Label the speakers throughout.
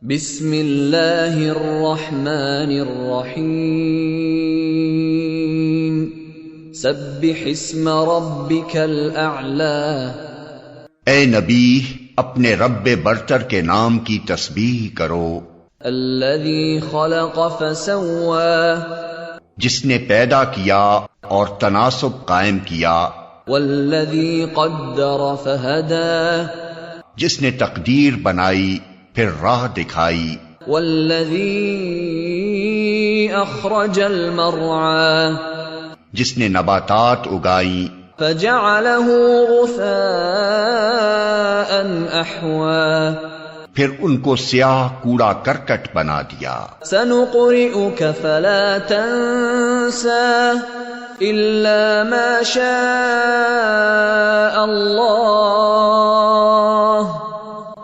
Speaker 1: بسم اللہ الرحمن الرحیم سبح اسم ربک الاعلی۔
Speaker 2: اے نبی اپنے رب برتر کے نام کی تسبیح کرو۔
Speaker 1: الذی خلق فسوی،
Speaker 2: جس نے پیدا کیا اور تناسب قائم کیا۔
Speaker 1: والذی قدر فہدی،
Speaker 2: جس نے تقدیر بنائی پھر راہ دکھائی۔
Speaker 1: والذی اخرج المرعی،
Speaker 2: جس نے نباتات اگائیں۔
Speaker 1: فجعلہ غثاء احوی،
Speaker 2: پھر ان کو سیاہ کوڑا کرکٹ بنا دیا۔
Speaker 1: سنقرئک فلا تنسى الا ما شاء اللہ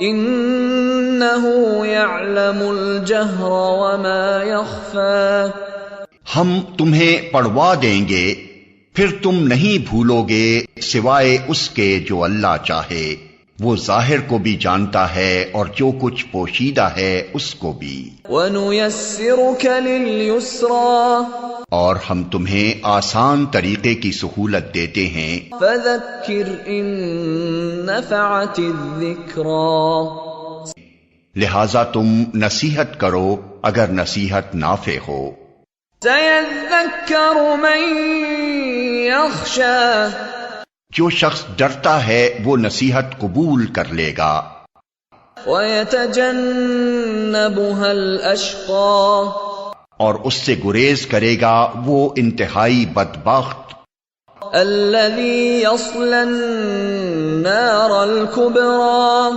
Speaker 1: انہ یعلم الجہر وما یخفی۔
Speaker 2: ہم تمہیں پڑھوا دیں گے پھر تم نہیں بھولو گے سوائے اس کے جو اللہ چاہے۔ وہ ظاہر کو بھی جانتا ہے اور جو کچھ پوشیدہ ہے اس کو بھی۔
Speaker 1: وَنُيَسِّرُكَ لِلْيُسْرَىٰ،
Speaker 2: اور ہم تمہیں آسان طریقے کی سہولت دیتے ہیں۔
Speaker 1: فَذَكِّرْ إِن نَّفَعَتِ الذِّكْرَىٰ،
Speaker 2: لہذا تم نصیحت کرو اگر نصیحت نافع ہو۔
Speaker 1: سَيَذَّكَّرُ مَن يَخْشَىٰ،
Speaker 2: جو شخص ڈرتا ہے وہ نصیحت قبول کر لے گا۔
Speaker 1: وَيَتَجَنَّبُهَا الْأَشْقَىٰ، اور
Speaker 2: اس سے گریز کرے گا وہ انتہائی بدبخت۔
Speaker 1: الَّذِي يَصْلَى النَّارَ الْكُبْرَىٰ،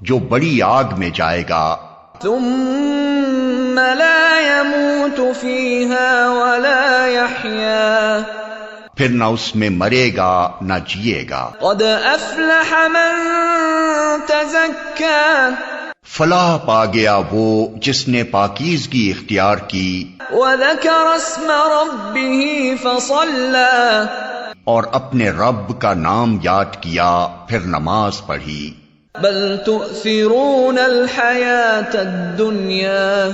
Speaker 2: جو بڑی آگ میں جائے گا۔
Speaker 1: ثُمَّ لَا يَمُوتُ فِيهَا وَلَا يَحْيَىٰ،
Speaker 2: پھر نہ اس میں مرے گا نہ جیے گا۔
Speaker 1: قَدْ أَفْلَحَ مَن تَزَكَّىٰ،
Speaker 2: فلاح پا گیا وہ جس نے پاکیزگی اختیار کی۔
Speaker 1: وَذَكَرَ اسْمَ رَبِّهِ فَصَلَّىٰ،
Speaker 2: اور اپنے رب کا نام یاد کیا پھر نماز پڑھی۔
Speaker 1: بَلْ تُؤْثِرُونَ الْحَيَاةَ الدُّنْيَا،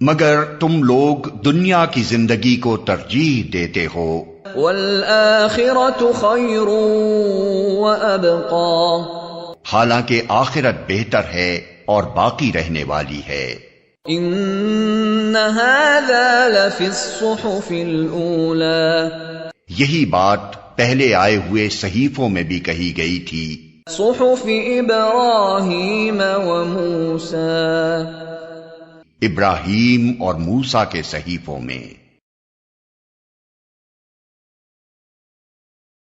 Speaker 1: مگر
Speaker 2: تم لوگ دنیا کی زندگی کو ترجیح دیتے ہو۔
Speaker 1: وَالْآخِرَةُ خَيْرٌ وَأَبْقَىٰ،
Speaker 2: حالانکہ آخرت بہتر ہے اور باقی رہنے والی ہے۔
Speaker 1: إِنَّ هَذَا لَفِي الصُّحُفِ الْأُولَىٰ،
Speaker 2: یہی بات پہلے آئے ہوئے صحیفوں میں بھی کہی گئی تھی۔
Speaker 1: صُحُفِ إِبْرَاهِيمَ وَمُوسَىٰ،
Speaker 2: ابراہیم اور موسیٰ کے صحیفوں میں۔